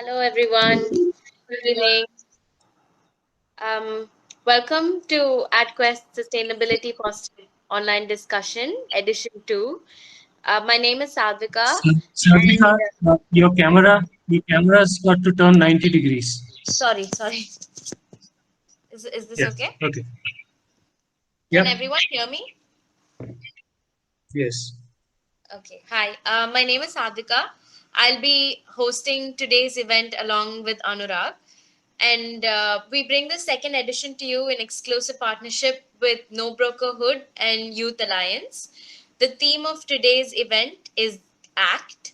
Hello, everyone. Good evening. Um, Welcome to AdQuest Sustainability Positive Online Discussion, Edition 2. My name is Sadvika, and Sadhika, your camera's got to turn 90 degrees. sorry. Is this Yeah. okay? Okay. Can Yep. everyone hear me? Yes. Okay. Hi. My name is Sadvika. I'll be hosting today's event along with Anurag. And we bring the second edition to you in exclusive partnership with No Brokerhood and Youth Alliance. The theme of today's event is ACT.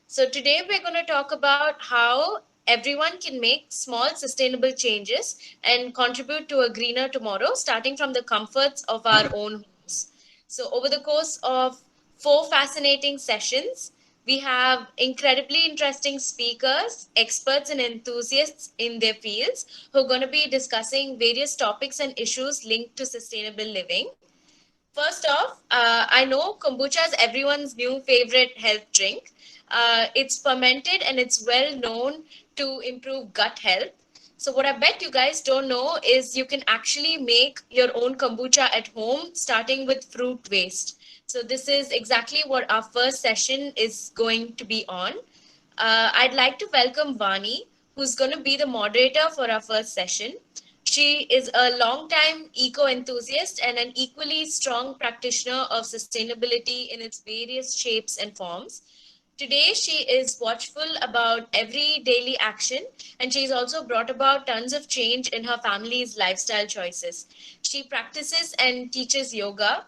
So today we're going to talk about how everyone can make small sustainable changes and contribute to a greener tomorrow, starting from the comforts of our own homes. So over the course of 4 fascinating sessions, we have incredibly interesting speakers, experts, and enthusiasts in their fields who are going to be discussing various topics and issues linked to sustainable living. First off, I know kombucha is everyone's new favorite health drink. It's fermented and it's well known to improve gut health. So, what I bet you guys don't know is you can actually make your own kombucha at home, starting with fruit waste. So, this is exactly what our first session is going to be on. I'd like to welcome Vani, who's going to be the moderator for our first session. She is a longtime eco enthusiast and an equally strong practitioner of sustainability in its various shapes and forms. Today, she is watchful about every daily action, and she's also brought about tons of change in her family's lifestyle choices. She practices and teaches yoga.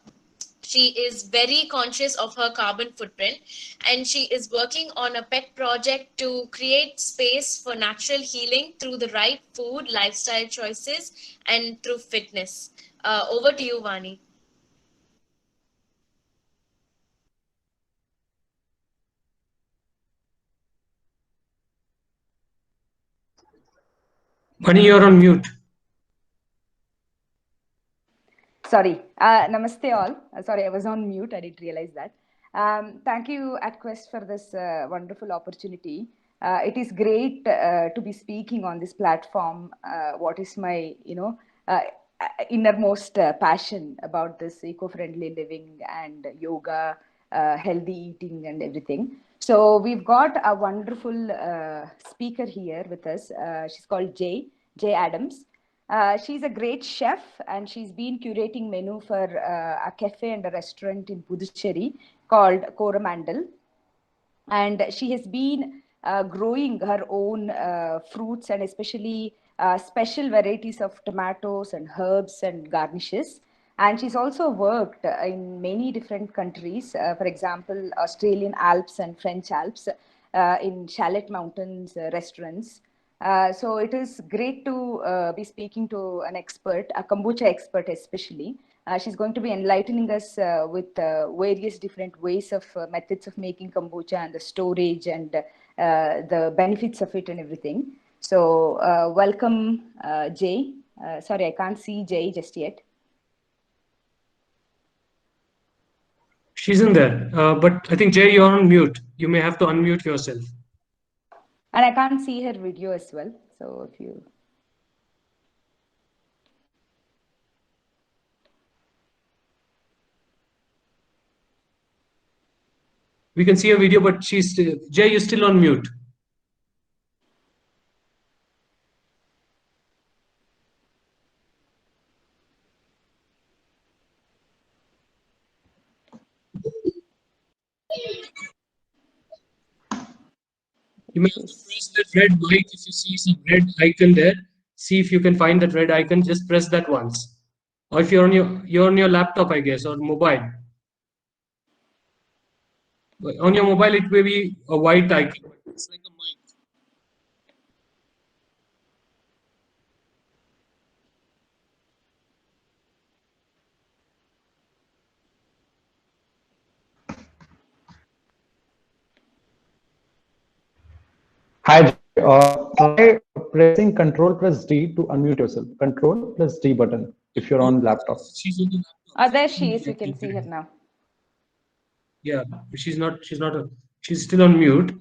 She is very conscious of her carbon footprint, and she is working on a pet project to create space for natural healing through the right food, lifestyle choices, and through fitness. Over to you, Vani. Bunny, you're on mute. Sorry. Namaste all. Sorry, I was on mute. I didn't realize that. Thank you, AdQuest, for this wonderful opportunity. It is great to be speaking on this platform. What is my, innermost passion about this eco-friendly living and yoga, healthy eating, and everything. So we've got a wonderful speaker here with us. She's called Jay Adams. She's a great chef, and she's been curating menu for a cafe and a restaurant in Puducherry called Coromandel. And she has been growing her own fruits and especially special varieties of tomatoes and herbs and garnishes. And she's also worked in many different countries, for example, Australian Alps and French Alps, in Chalet Mountains restaurants. So it is great to be speaking to an expert, a kombucha expert especially. She's going to be enlightening us with various different ways of methods of making kombucha and the storage and the benefits of it and everything. So welcome, Jay. Sorry, I can't see Jay just yet. She's in there. But I think, Jay, you're on mute. You may have to unmute yourself. And I can't see her video as well. So if you... We can see a video, but Jay, you're still on mute. You may have to press that red mic if you see some red icon there. See if you can find that red icon. Just press that once. Or if you're on your laptop, I guess, or mobile. On your mobile, it may be a white icon. It's like a mic. Hi, try pressing Control plus D to unmute yourself. Control plus D button if you're on laptop. She's on the laptop. there she is. We can see her now. Yeah, she's still on mute.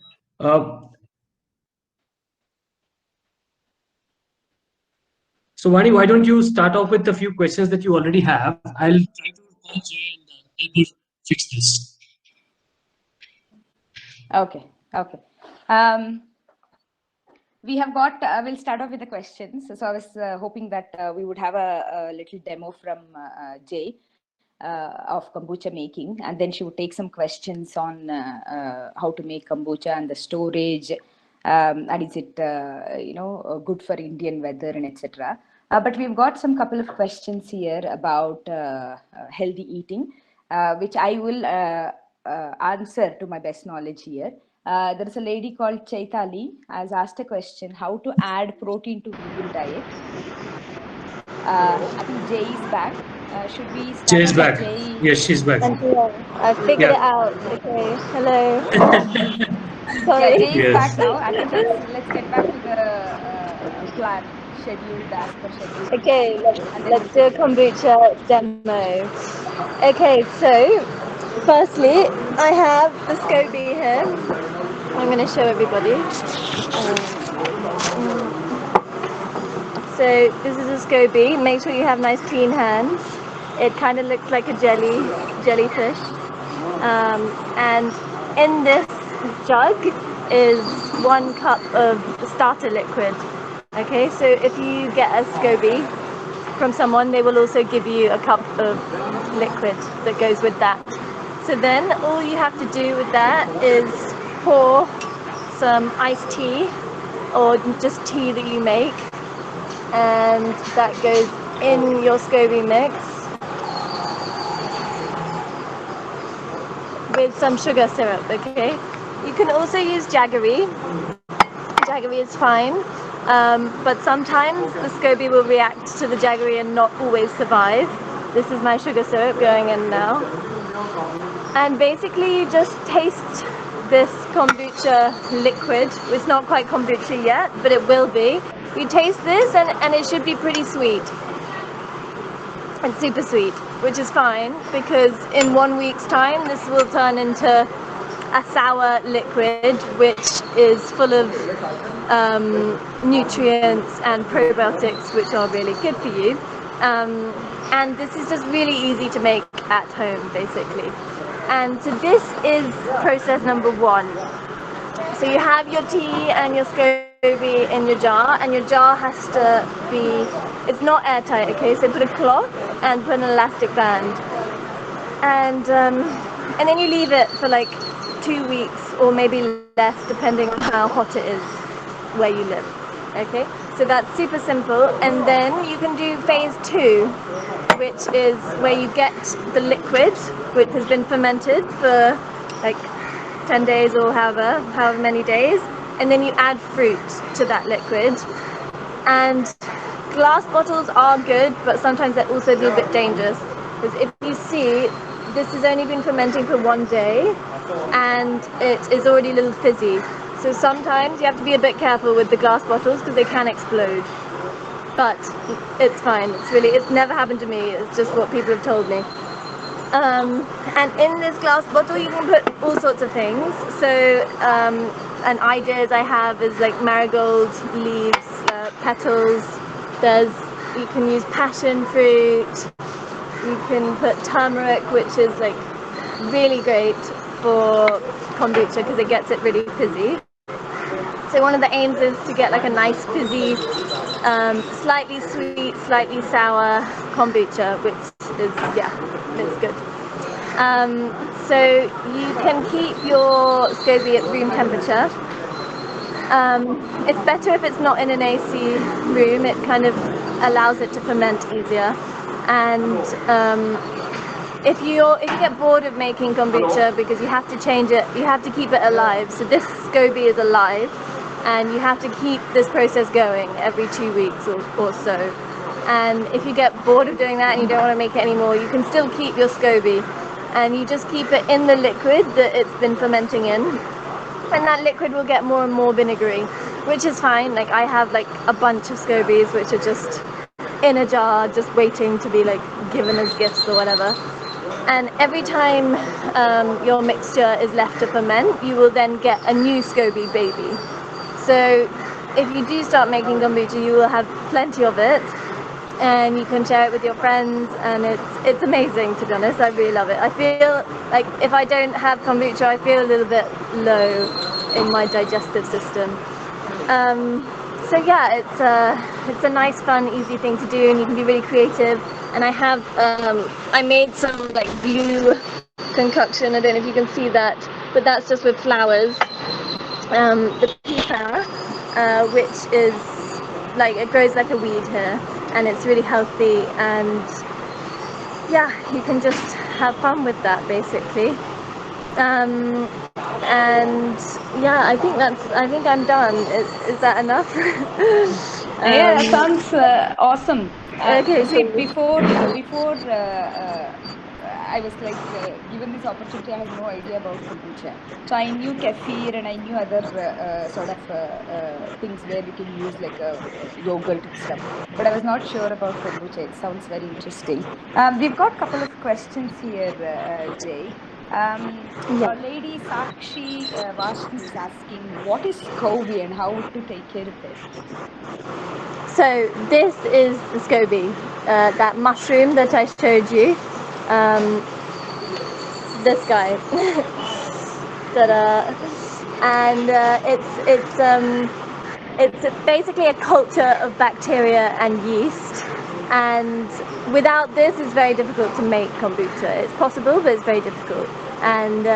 So Vani, why don't you start off with a few questions that you already have? I'll try to call Jay and help you fix this. Okay. We have got, we'll start off with the questions. So I was hoping that we would have a little demo from Jay of kombucha making, and then she would take some questions on how to make kombucha and the storage, and is it good for Indian weather and etc. But we've got some couple of questions here about healthy eating, which I will answer to my best knowledge here. There is a lady called Chaitali has asked a question: how to add protein to vegan diet? I think Jay is back. Should we start Jay's off back. with Jay? Yes, she's back. And I figured Yeah. it out. Okay. Hello. Yeah, Sorry. Jay is Yes. back now. I think let's get back to the plan scheduled as per schedule. Okay, And then let's we'll do a kombucha demo. Okay, so firstly, I have the SCOBY here. I'm going to show everybody. So this is a SCOBY. Make sure you have nice clean hands. It kind of looks like a jellyfish. And in this jug is 1 cup of starter liquid. Okay, so if you get a SCOBY from someone, they will also give you a cup of liquid that goes with that. So then all you have to do with that is pour some iced tea or just tea that you make, and that goes in your SCOBY mix with some sugar syrup. Okay, you can also use jaggery. Jaggery is fine, but sometimes the SCOBY will react to the jaggery and not always survive. This is my sugar syrup going in now, and basically you just taste this kombucha liquid. It's not quite kombucha yet, but it will be. You taste this and it should be pretty sweet. It's super sweet, which is fine, because in 1 week's time this will turn into a sour liquid, which is full of nutrients and probiotics, which are really good for you. And this is just really easy to make at home, basically. And so this is process number 1. So you have your tea and your SCOBY in your jar, and your jar has to be, it's not airtight, okay? So put a cloth and put an elastic band. And then you leave it for like 2 weeks or maybe less, depending on how hot it is where you live. Okay, so that's super simple. And then you can do phase 2, which is where you get the liquid, which has been fermented for like 10 days or however many days, and then you add fruit to that liquid. And glass bottles are good, but sometimes they're also a bit dangerous, because if you see, this has only been fermenting for 1 day and it is already a little fizzy. So sometimes you have to be a bit careful with the glass bottles because they can explode. But it's fine. It's never happened to me. It's just what people have told me. And in this glass bottle you can put all sorts of things. So an ideas I have is like marigold leaves, petals. You can use passion fruit. You can put turmeric, which is like really great for kombucha because it gets it really fizzy. So one of the aims is to get like a nice fizzy, slightly sweet, slightly sour kombucha, which is, it's good. So you can keep your SCOBY at room temperature. It's better if it's not in an AC room. It kind of allows it to ferment easier. And if you get bored of making kombucha because you have to change it, you have to keep it alive. So this SCOBY is alive, and you have to keep this process going every 2 weeks or so. And if you get bored of doing that and you don't want to make it anymore, you can still keep your SCOBY, and you just keep it in the liquid that it's been fermenting in, and that liquid will get more and more vinegary, which is fine. Like I have like a bunch of SCOBYs which are just in a jar, just waiting to be like given as gifts or whatever. And every time your mixture is left to ferment, you will then get a new SCOBY baby. So if you do start making kombucha, you will have plenty of it, and you can share it with your friends, and it's amazing, to be honest. I really love it. I feel like if I don't have kombucha, I feel a little bit low in my digestive system. So yeah, it's a nice, fun, easy thing to do, and you can be really creative. And I made some like blue concoction. I don't know if you can see that, but that's just with flowers. The pea flower, which is like, it grows like a weed here, and it's really healthy, and yeah, you can just have fun with that basically. And yeah, I think I'm done. Is that enough? Yeah, that sounds awesome. Okay, See, cool. before I was like given this opportunity, I had no idea about kombucha. So I knew kefir and I knew other sort of things where you can use like yogurt and stuff. But I was not sure about kombucha. It sounds very interesting. We've got a couple of questions here, Jay. A lady, Sakshi Vashni, is asking, what is SCOBY and how to take care of it? So this is the SCOBY, that mushroom that I showed you. This guy. Ta-da. And it's basically a culture of bacteria and yeast. And without this, it's very difficult to make kombucha. It's possible, but it's very difficult. And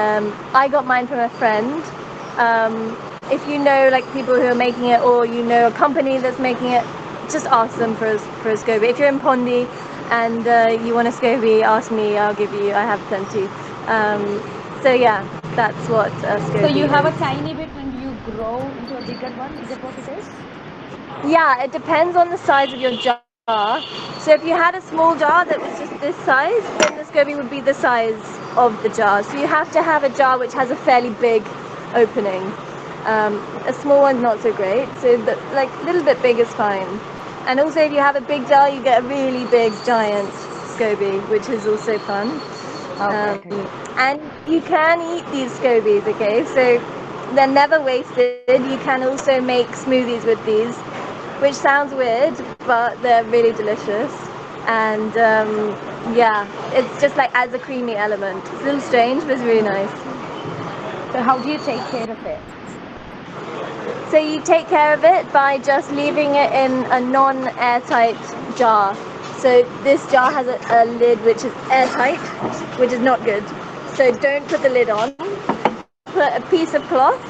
I got mine from a friend. If you know like people who are making it, or you know a company that's making it, just ask them for a SCOBY. If you're in Pondi and you want a SCOBY, ask me. I'll give you. I have plenty. So yeah, that's what a SCOBY So you have is. a tiny bit and you grow into a bigger one. Is that what it is? Yeah, it depends on the size of your jar. So if you had a small jar that was just this size, then the SCOBY would be the size of the jar. So you have to have a jar which has a fairly big opening. A small one's not so great, so like a little bit big is fine. And also if you have a big jar, you get a really big giant SCOBY, which is also fun. Okay. And you can eat these SCOBYs, okay? So they're never wasted. You can also make smoothies with these, which sounds weird, but they're really delicious. And yeah, it's just like adds a creamy element. It's a little strange, but it's really nice. So how do you take care of it? So you take care of it by just leaving it in a non-airtight jar. So this jar has a lid which is airtight, which is not good. So don't put the lid on. Put a piece of cloth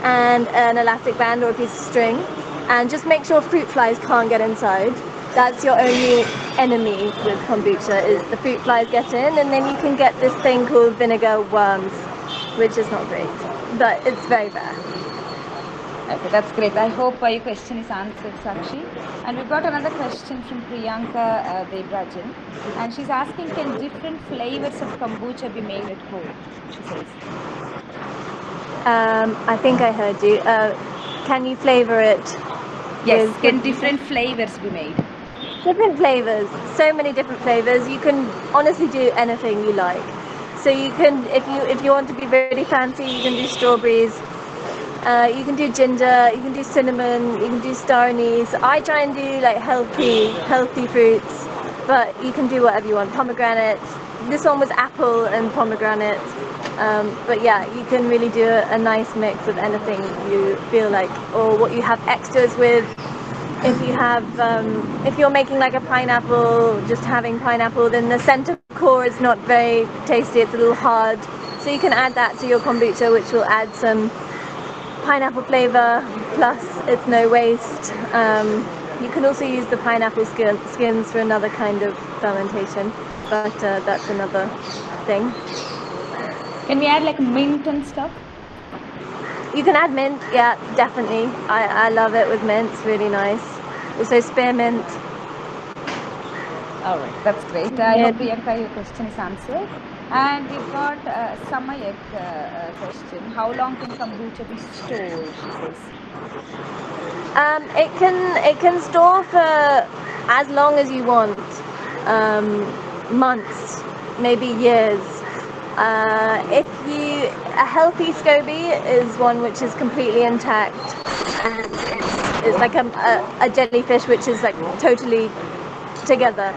and an elastic band or a piece of string, and just make sure fruit flies can't get inside. That's your only enemy with kombucha, is the fruit flies get in, and then you can get this thing called vinegar worms, which is not great, but it's very rare. Okay, that's great. I hope your question is answered, Sakshi. And we've got another question from Priyanka Debrajan, and she's asking, can different flavors of kombucha be made at home? She says. I think I heard you. Can you flavor it? Yes, can different flavors be made? Different flavors, so many different flavors. You can honestly do anything you like. So you can, if you want to be really fancy, you can do strawberries. You can do ginger. You can do cinnamon. You can do star anise. I try and do like healthy fruits, but you can do whatever you want. Pomegranate. This one was apple and pomegranate. But yeah, you can really do a nice mix of anything you feel like, or what you have extras with. If you have, if you're making like a pineapple, just having pineapple, then the center core is not very tasty. It's a little hard. So you can add that to your kombucha, which will add some pineapple flavor. Plus, it's no waste. You can also use the pineapple skins for another kind of fermentation, but that's another thing. Can we add like mint and stuff? You can add mint, yeah, definitely. I love it with mint, it's really nice. Also spearmint. All right, that's great. I hope, Priyanka, your question is answered. And we've got Samayak question. How long can kombucha be stored, she says? It can store for as long as you want. Months, maybe years. A healthy SCOBY is one which is completely intact, and it's like a jellyfish which is like totally together.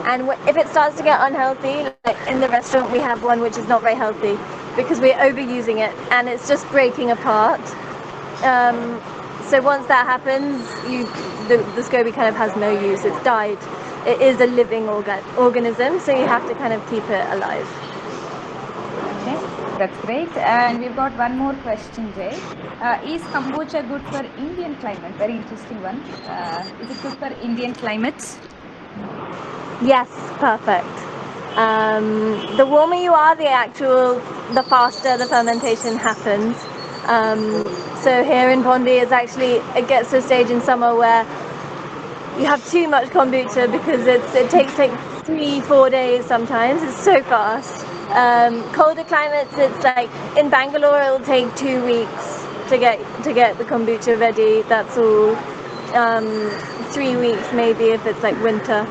And if it starts to get unhealthy, like in the restaurant we have one which is not very healthy because we're overusing it and it's just breaking apart. So once that happens, the SCOBY kind of has no use. It's died. It is a living organism, so you have to kind of keep it alive. Okay, that's great. And we've got one more question, Jay. Is kombucha good for Indian climate? Very interesting one. Is it good for Indian climates? Yes, perfect. The warmer you are, the faster the fermentation happens. So here in Pondi, it gets to a stage in summer where you have too much kombucha because it takes like 3-4 days sometimes. It's so fast. Colder climates, it's like in Bangalore, it'll take 2 weeks to get the kombucha ready. That's all. 3 weeks maybe if it's like winter.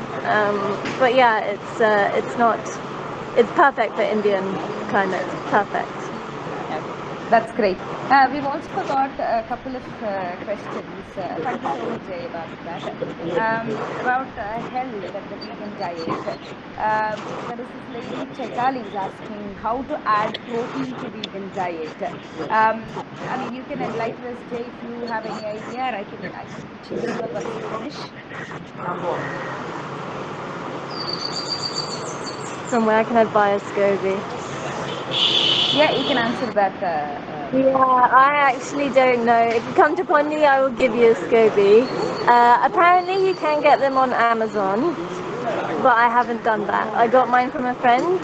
But yeah, it's perfect for Indian climate. Perfect. That's great. We've also got a couple of questions. Thank you so much, Jay, about that. About health and the vegan diet. There is this lady, Chaitali, is asking how to add protein to vegan diet. I mean, you can enlighten us, Jay, if you have any idea, or I can chip in once you finish. From where can I buy a SCOBY? Yeah, you can answer that. Yeah, I actually don't know. If you come to Pondi, I will give you a SCOBY. Apparently you can get them on Amazon, but I haven't done that. I got mine from a friend.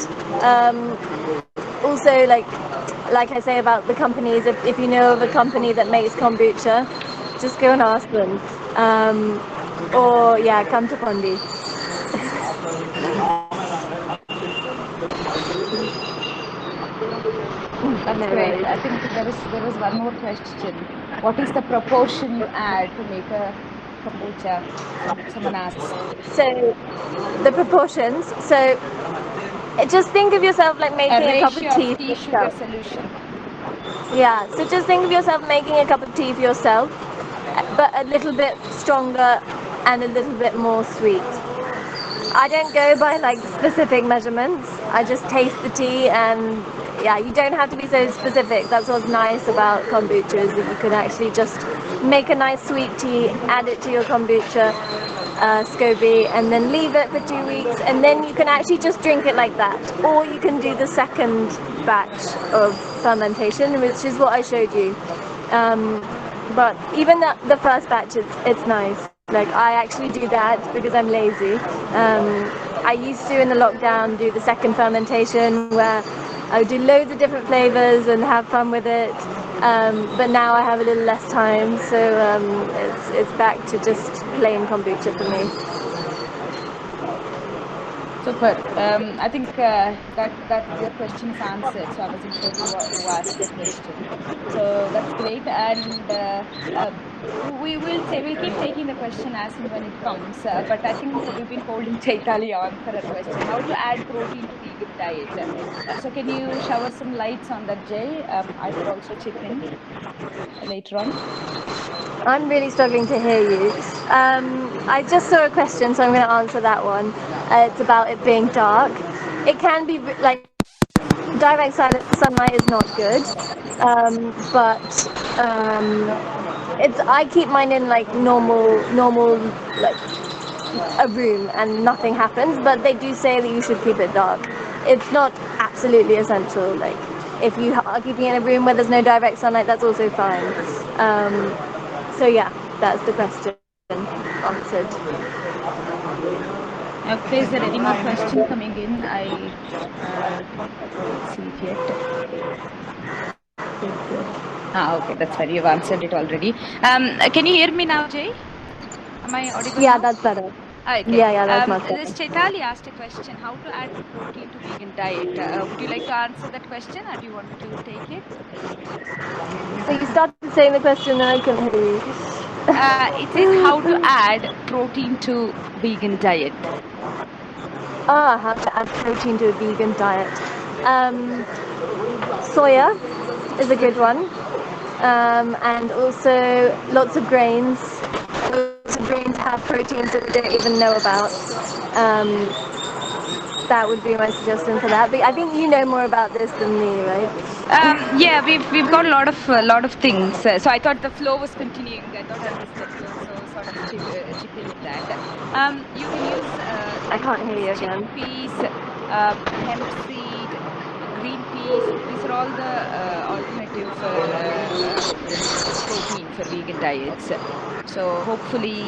Also, like I say about the companies, if you know of a company that makes kombucha, just go and ask them. Or yeah, come to Pondi. That's great. I think there was one more question. What is the proportion you add to make a kombucha? Someone asks. So the proportions. So just think of yourself like making a cup of tea for sugar yourself. solution. Yeah. So just think of yourself making a cup of tea for yourself, but a little bit stronger and a little bit more sweet. I don't go by like specific measurements. I just taste the tea, and yeah, you don't have to be so specific. That's what's nice about kombucha, is that you can actually just make a nice sweet tea, add it to your kombucha SCOBY, and then leave it for 2 weeks, and then you can actually just drink it like that. Or you can do the second batch of fermentation, which is what I showed you. But even the first batch, it's nice. Like, I actually do that because I'm lazy. I used to, in the lockdown, do the second fermentation where I would do loads of different flavors and have fun with it. But now I have a little less time, so it's back to just plain kombucha for me. Super. I think that your question is answered. So I wasn't sure who asked the question. So that's great. And we'll keep taking the question as and when it comes. But I think we've been holding Chaitali on for her question. How to add protein to vegan diet? So can you shower some lights on that, Jay? I could also chip in later on. I'm really struggling to hear you. I just saw a question, so I'm going to answer that one. It's about it being dark. It can be like direct sunlight is not good, but I keep mine in like normal like a room and nothing happens. But they do say that you should keep it dark. It's not absolutely essential. Like if you are keeping it in a room where there's no direct sunlight, that's also fine. So yeah, that's the question answered. Okay, is there any more question coming in? I don't see it yet. Okay, that's fine. You've answered it already. Can you hear me now, Jay? Am I audible? Yeah, now? that's better. Okay. Yeah, that's much better. This Chaitali asked a question: how to add protein to vegan diet? Would you like to answer that question, or do you want me to take it? So you started saying the question, and I couldn't hear you. It says how to add protein to vegan diet. How to add protein to a vegan diet. Soya is a good one, and also lots of grains. Lots of grains have proteins that we don't even know about. That would be my suggestion for that. But I think you know more about this than me, right? Yeah, we've got a lot of things. So I thought the flow was continuing. I thought I'll just let you also sort of chip in with that. You can use I can't hear you again. chickpeas, hemp seed, green peas. These are all the alternative for protein for vegan diets. So hopefully,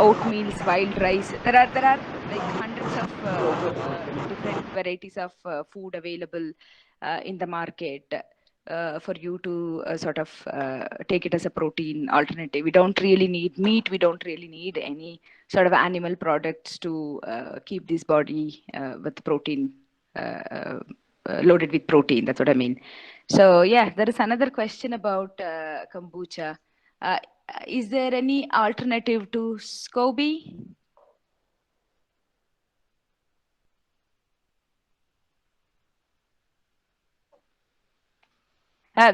oatmeals, wild rice. There are like hundreds of different varieties of food available in the market for you to sort of take it as a protein alternative. We don't really need meat. We don't really need any sort of animal products to keep this body with protein, loaded with protein. That's what I mean. So yeah, there is another question about kombucha. Is there any alternative to SCOBY?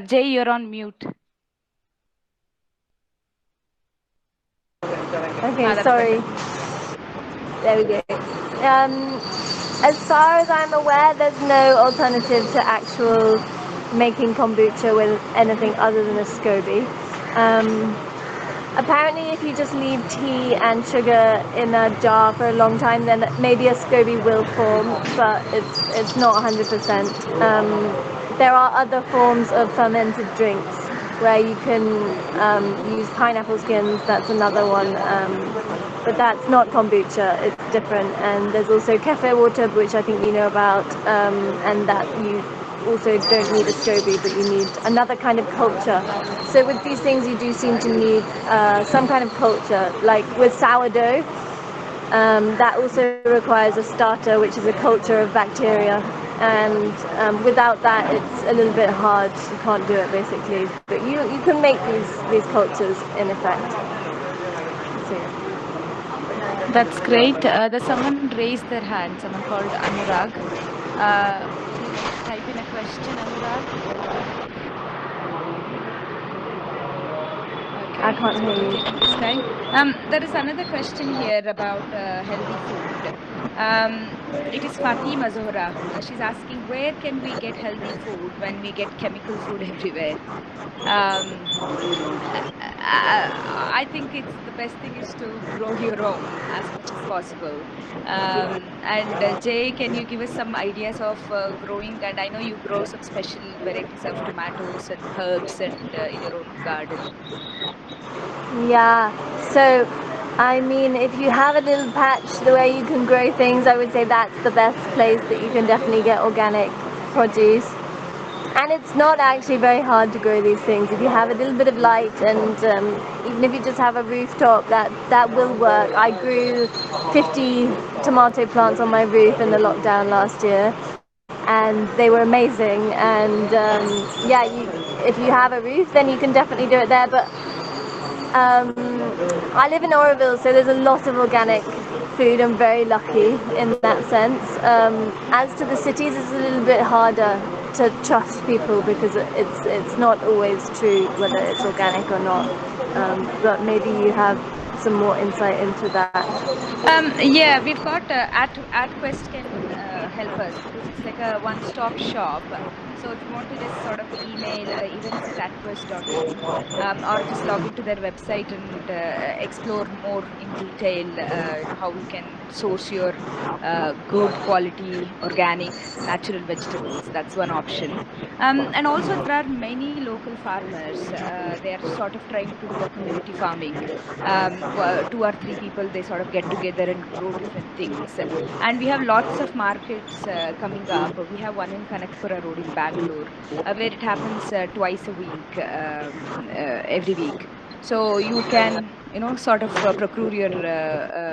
Jay, you're on mute. Okay, sorry. There we go. As far as I'm aware, there's no alternative to actual making kombucha with anything other than a SCOBY. Apparently, if you just leave tea and sugar in a jar for a long time, then maybe a SCOBY will form, but it's not 100%. There are other forms of fermented drinks where you can use pineapple skins. That's another one, but that's not kombucha. It's different. And there's also Café water, which I think you know about, and that you also don't need a SCOBY, but you need another kind of culture. So with these things, you do seem to need some kind of culture. Like with sourdough, that also requires a starter, which is a culture of bacteria. And without that, it's a little bit hard. You can't do it basically. But you can make these cultures in effect. So, yeah. That's great. There's someone raised their hand, someone called Anurag. Would you like to type in a question, Anurag? Okay, I can't hear you. taking this time. There is another question here about healthy food. It is Fatima Zohra. She's asking, where can we get healthy food when we get chemical food everywhere? I think it's the best thing is to grow your own as much as possible. And Jay, can you give us some ideas of growing? And I know you grow some special varieties of tomatoes and herbs and in your own garden. Yeah, so I mean, if you have a little patch the way you can grow things, I would say that's the best place that you can definitely get organic produce. And it's not actually very hard to grow these things. If you have a little bit of light and even if you just have a rooftop, that will work. I grew 50 tomato plants on my roof in the lockdown last year, and they were amazing. And yeah, if you have a roof, then you can definitely do it there. But I live in Oroville, so there's a lot of organic food. I'm very lucky in that sense. As to the cities, it's a little bit harder to trust people because it's not always true whether it's organic or not. But maybe you have some more insight into that. Yeah, we've got AdQuest can help us because it's like a one-stop shop. So if you want to just sort of email events@adquest.in or just log into their website and explore more in detail, how you can source your good quality organic natural vegetables. That's one option. And also there are many local farmers. They are sort of trying to do a community farming. 2 or 3 people, they sort of get together and grow different things. And we have lots of markets coming up. We have one in Kanakapura Road in Bangalore, where it happens twice a week, every week. So you can, sort of procure your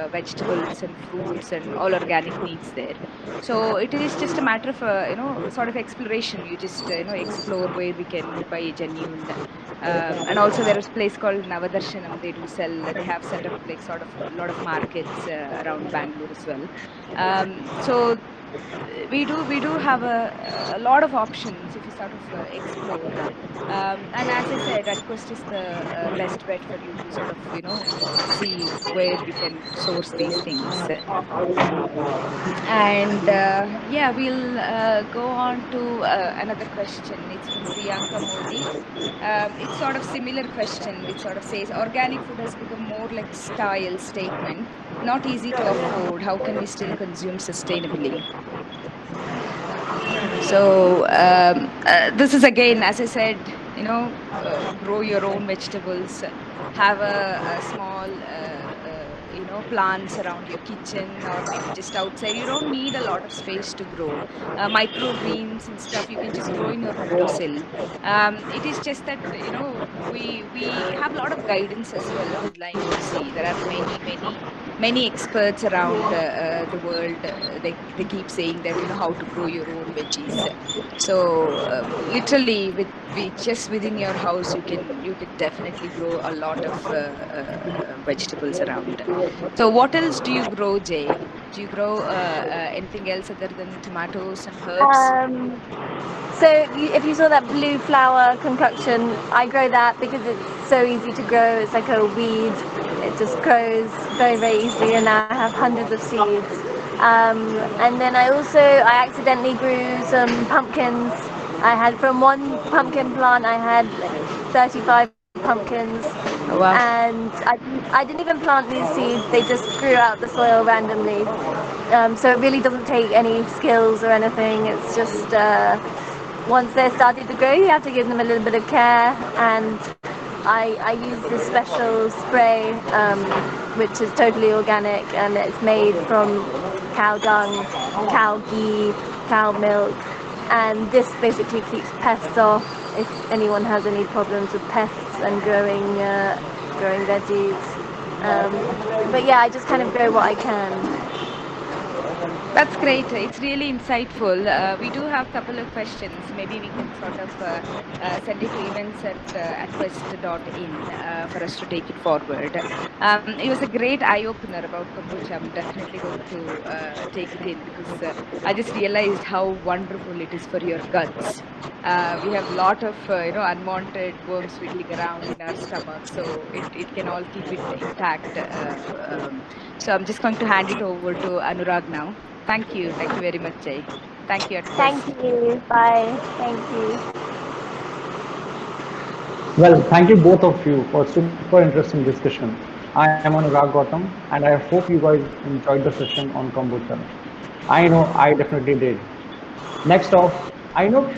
vegetables and fruits and all organic needs there. So it is just a matter of, sort of exploration. You just, explore where we can buy genuine. And also there is a place called Navadarshanam. They have set up like sort of a lot of markets around Bangalore as well. So we do have a lot of options if you sort of explore. And as I said, request is the best bet for you to sort of see where you can source these things. And yeah, we'll go on to another question. It's from Priyanka Modi. It's sort of similar question, which sort of says organic food has become more like style statement, not easy to afford. How can we still consume sustainably? So this is again, as I said, grow your own vegetables, have a small, plants around your kitchen or maybe just outside. You don't need a lot of space to grow. Microgreens and stuff you can just grow in your windowsill. It is just that we have a lot of guidance as well online. If you see, there are many experts around the world. They keep saying that how to grow your own veggies. So literally just within your house you can definitely grow a lot of vegetables around. So what else do you grow, Jay? Do you grow anything else other than tomatoes and herbs? So if you saw that blue flower concoction, I grow that because it's so easy to grow. It's like a weed. It just grows very, very easily, and now I have hundreds of seeds. And then I accidentally grew some pumpkins. I had from one pumpkin plant, I had like 35 pumpkins. Oh, wow. And I didn't even plant these seeds. They just grew out the soil randomly. So it really doesn't take any skills or anything. It's just once they're starting to grow, you have to give them a little bit of care. And I use this special spray, which is totally organic, and it's made from cow dung, cow ghee, cow milk, and this basically keeps pests off if anyone has any problems with pests and growing veggies. But yeah, I just kind of grow what I can. That's great. It's really insightful. We do have a couple of questions. Maybe we can sort of send it to events at quest.in for us to take it forward. It was a great eye-opener about kombucha. I'm definitely going to take it in because I just realized how wonderful it is for your guts. We have a lot of unwanted worms wiggling around in our stomach, so it can all keep it intact. So I'm just going to hand it over to Anurag now. Thank you very much, Jay. Thank you at Thank Quest. you. Bye. Thank you. Well, thank you both of you for super interesting discussion. I am Anurag Gautam, and I hope you guys enjoyed the session on kombucha. I know I definitely did. Next off, I know